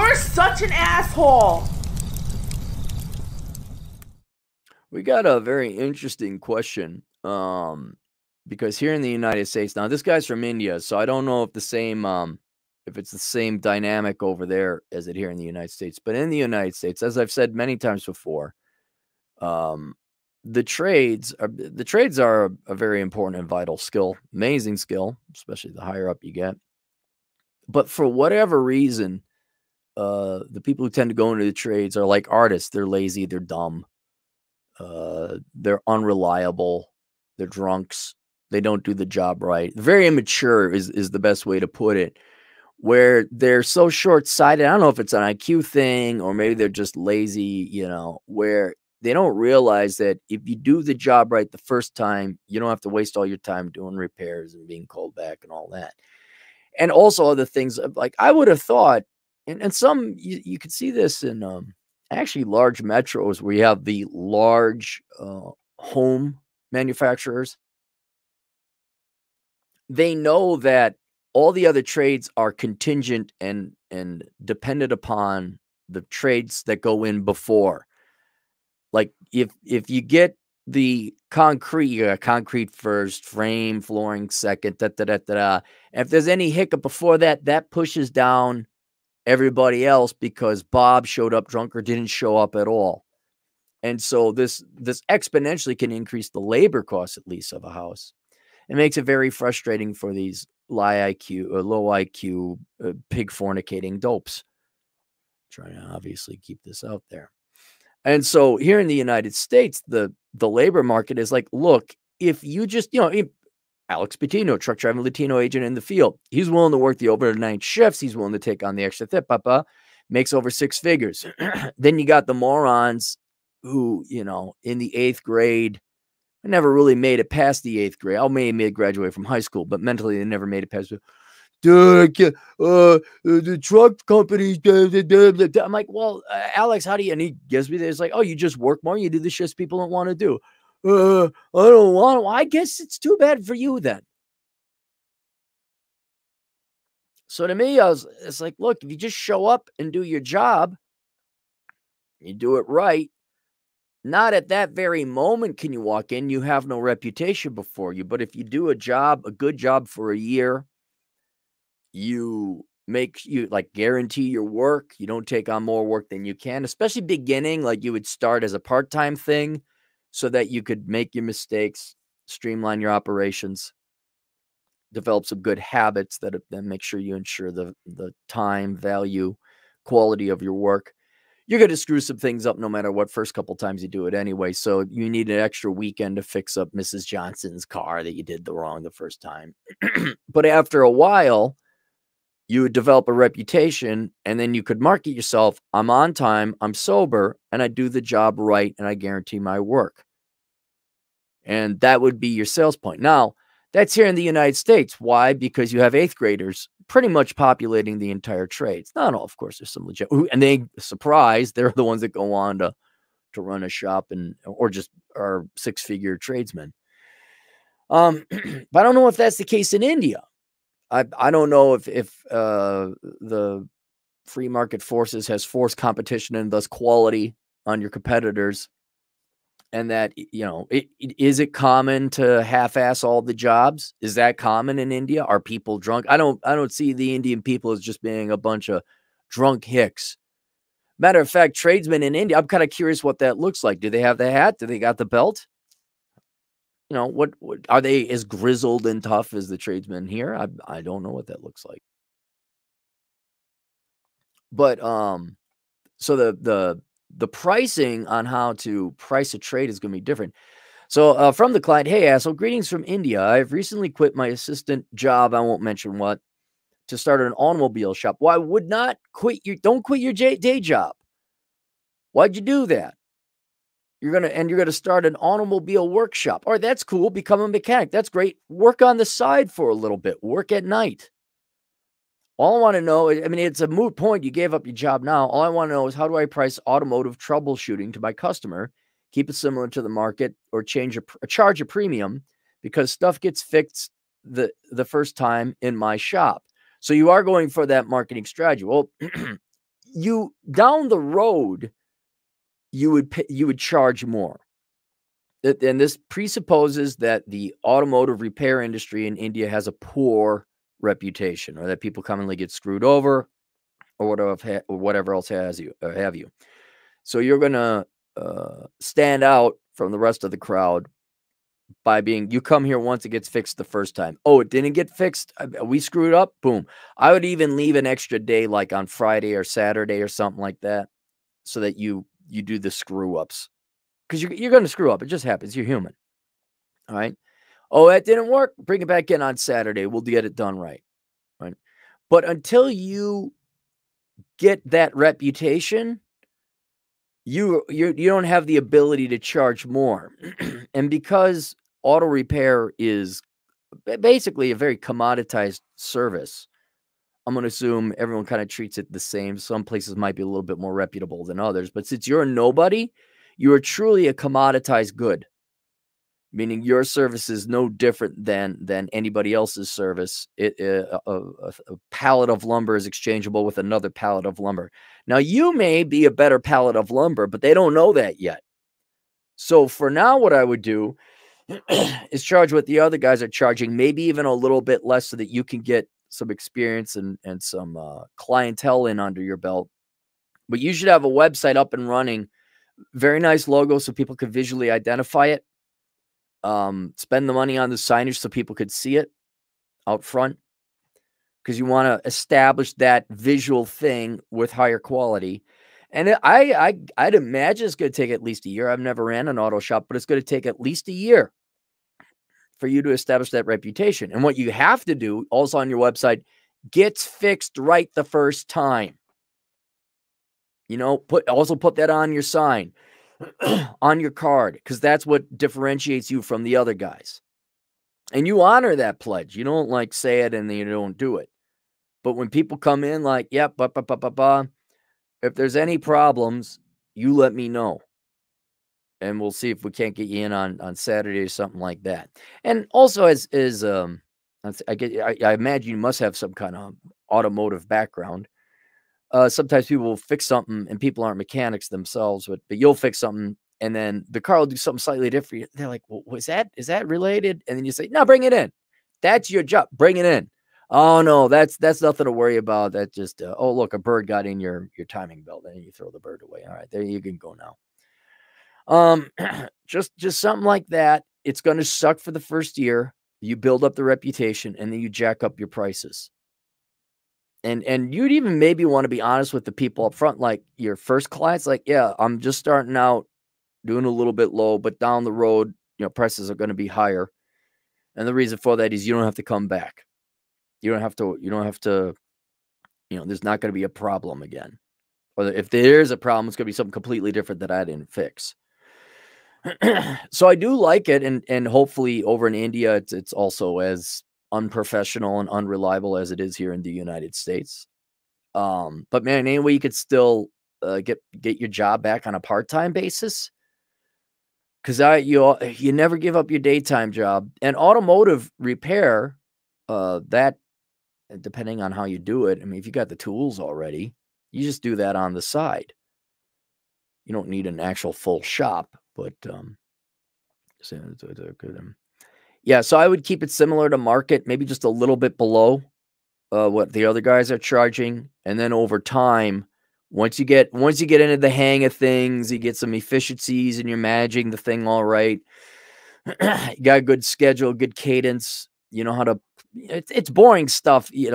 You're such an asshole. We got a very interesting question. Because here in the United States, now this guy's from India, so I don't know if if it's the same dynamic over there as it here in the United States. But in the United States, as I've said many times before, um, the trades are a very important and vital skill, amazing skill, especially the higher up you get. But for whatever reason, the people who tend to go into the trades are like artists. They're lazy, they're dumb, they're unreliable, they're drunks, they don't do the job right. Very immature is the best way to put it. Where they're so short-sighted. I don't know if it's an IQ thing or maybe they're just lazy, where they don't realize that if you do the job right the first time, you don't have to waste all your time doing repairs and being called back and all that. And also other things like I would have thought, and some you could see this in actually large metros where you have the large home manufacturers. They know that all the other trades are contingent and dependent upon the trades that go in before. Like if you get the concrete, you got concrete first, frame, flooring second, da da da da da. And if there's any hiccup before that, that pushes down everybody else because Bob showed up drunk or didn't show up at all. And so this exponentially can increase the labor costs at least of a house. It makes it very frustrating for these low IQ pig fornicating dopes. Trying to obviously keep this out there. And so here in the United States, the labor market is like, look, if you just, Alex Patino, truck driving Latino agent in the field, he's willing to work the overnight shifts. He's willing to take on the extra thip, makes over 6 figures. Then you got the morons who, in the 8th grade, I never really made it past the 8th grade. I may have graduated from high school, but mentally they never made it past. Dude, I can't, the truck companies. I'm like, well, Alex, how do you? And he gives me this, like, oh, you just work more. You do the shifts people don't want to do. I don't want to. I guess it's too bad for you then. So to me, it's like, look, if you just show up and do your job, you do it right. Not at that very moment can you walk in. You have no reputation before you. But if you do a good job for a year, you guarantee your work. You don't take on more work than you can, especially beginning. Like you would start as a part-time thing so that you could make your mistakes, streamline your operations, develop some good habits that make sure you ensure the time, value, quality of your work. You're going to screw some things up no matter what first couple times you do it anyway. So you need an extra weekend to fix up Mrs. Johnson's car that you did wrong the first time. But after a while, you would develop a reputation and then you could market yourself. I'm on time, I'm sober, and I do the job right, and I guarantee my work. And that would be your sales point. Now, that's here in the United States. Why? Because you have 8th graders pretty much populating the entire trades. Not all, of course, there's some legit, and they're the ones that go on to run a shop or just are 6-figure tradesmen. But I don't know if that's the case in India. I don't know if the free market forces has forced competition and thus quality on your competitors. And that, is it common to half-ass all the jobs? Is that common in India? Are people drunk? I don't see the Indian people as just being a bunch of drunk hicks. Matter of fact, tradesmen in India, I'm kind of curious what that looks like. Do they have the hat? Do they got the belt? What are they as grizzled and tough as the tradesmen here? I don't know what that looks like. But so the pricing on how to price a trade is going to be different. So from the client, hey, asshole, greetings from India. I've recently quit my assistant job. I won't mention what, to start an automobile shop. Well, I would not don't quit your day job. Why'd you do that? You're going to start an automobile workshop. All right, that's cool. Become a mechanic. That's great. Work on the side for a little bit. Work at night. All I want to know, it's a moot point. You gave up your job now. All I want to know is, how do I price automotive troubleshooting to my customer? Keep it similar to the market, or charge a premium, because stuff gets fixed the first time in my shop. So you are going for that marketing strategy. Well, you down the road, you would charge more. And this presupposes that the automotive repair industry in India has a poor reputation, or that people commonly get screwed over, or whatever else have you. So you're gonna stand out from the rest of the crowd by being, you come here once, it gets fixed the first time. Oh, it didn't get fixed. We screwed up. Boom. I would even leave an extra day, like on Friday or Saturday or something like that, so that you do the screw ups, because you're going to screw up. It just happens. You're human. All right. Oh, that didn't work. Bring it back in on Saturday. We'll get it done right. Right. But until you get that reputation, you don't have the ability to charge more. And because auto repair is basically a very commoditized service, I'm going to assume everyone kind of treats it the same. Some places might be a little bit more reputable than others, but since you're a nobody, you are truly a commoditized good, meaning your service is no different than anybody else's service. A pallet of lumber is exchangeable with another pallet of lumber. Now, you may be a better pallet of lumber, but they don't know that yet. So for now, what I would do is charge what the other guys are charging, maybe even a little bit less, so that you can get some experience and some clientele in under your belt. But you should have a website up and running. Very nice logo so people could visually identify it. Spend the money on the signage so people could see it out front, because you want to establish that visual thing with higher quality. And I'd imagine it's going to take at least a year. I've never ran an auto shop, but it's going to take at least a year for you to establish that reputation. And what you have to do also on your website, gets fixed right the first time. You know, put that on your sign, on your card, because that's what differentiates you from the other guys. And you honor that pledge. You don't like say it and then you don't do it. But when people come in like, yep, if there's any problems, you let me know. And we'll see if we can't get you in on Saturday or something like that. And also, I imagine you must have some kind of automotive background. Sometimes people will fix something and people aren't mechanics themselves, but you'll fix something and then the car will do something slightly different. They're like, well, is that related? And then you say, no, bring it in. That's your job. Bring it in. Oh no, that's nothing to worry about. That just, oh, look, a bird got in your timing belt, and you throw the bird away. All right, there you can go now. Just something like that. It's going to suck for the first year. You build up the reputation and then you jack up your prices. And you'd even maybe want to be honest with the people up front, like your first clients, like, yeah, I'm just starting out doing a little bit low, but down the road, prices are going to be higher. And the reason for that is you don't have to come back. You don't have to, there's not going to be a problem again. Or if there's a problem, it's going to be something completely different that I didn't fix. So I do like it. And hopefully over in India, it's also as unprofessional and unreliable as it is here in the United States. But man, anyway, you could still get your job back on a part-time basis. Because you never give up your daytime job. And automotive repair, that, depending on how you do it, I mean, if you got the tools already, you just do that on the side. You don't need an actual full shop, but yeah, so I would keep it similar to market, maybe just a little bit below what the other guys are charging. And then over time, once you get into the hang of things, you get some efficiencies and you're managing the thing all right. You got a good schedule, good cadence. You know how to, it's boring stuff. You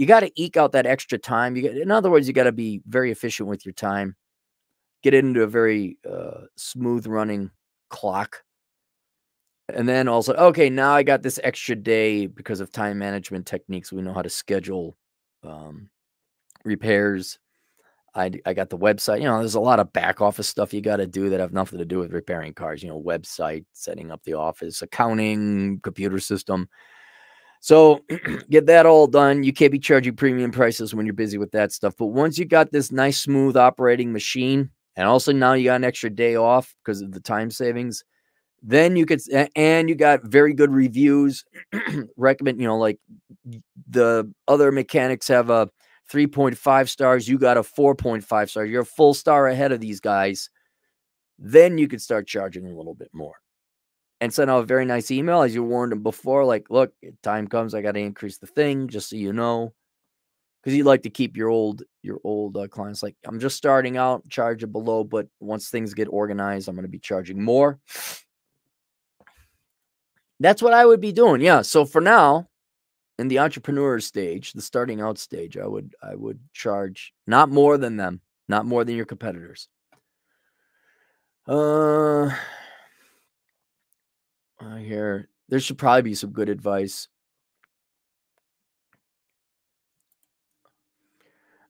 got to eke out that extra time. In other words, you got to be very efficient with your time. Get into a very smooth running clock. And then also, okay, now I got this extra day because of time management techniques. We know how to schedule repairs. I got the website. There's a lot of back office stuff you got to do that have nothing to do with repairing cars. Website, setting up the office, accounting, computer system. So get that all done. You can't be charging premium prices when you're busy with that stuff. But once you got this nice, smooth operating machine, and also now you got an extra day off because of the time savings, then you could, and you got very good reviews. Recommend, like the other mechanics have a 3.5 stars, you got a 4.5 star. You're a full star ahead of these guys. Then you could start charging a little bit more. And send out a very nice email, as you warned them before, like, look, time comes, I got to increase the thing, just so you know. Because you'd like to keep your old clients. Like, I'm just starting out, charge it below, but once things get organized, I'm going to be charging more. That's what I would be doing. Yeah. So for now, in the entrepreneur stage, the starting out stage, I would charge not more than them, not more than your competitors. Here, there should probably be some good advice.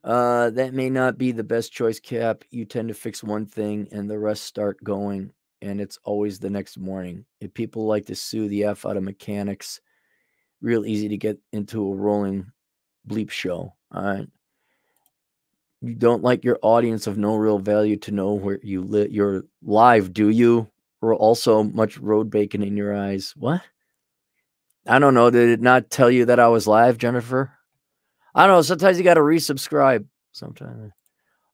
That may not be the best choice, Cap. You tend to fix one thing and the rest start going, and it's always the next morning. If people like to sue the F out of mechanics, real easy to get into a rolling bleep show. All right. You don't like your audience of no real value to know where you live. You're live, do you? Or also much road bacon in your eyes. What? I don't know. Did it not tell you that I was live, Jennifer? I don't know. Sometimes you got to resubscribe. Sometimes.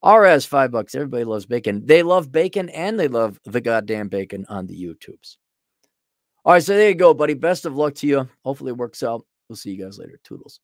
RS $5. Everybody loves bacon. They love bacon and they love the goddamn bacon on the YouTubes. All right. So there you go, buddy. Best of luck to you. Hopefully it works out. We'll see you guys later. Toodles.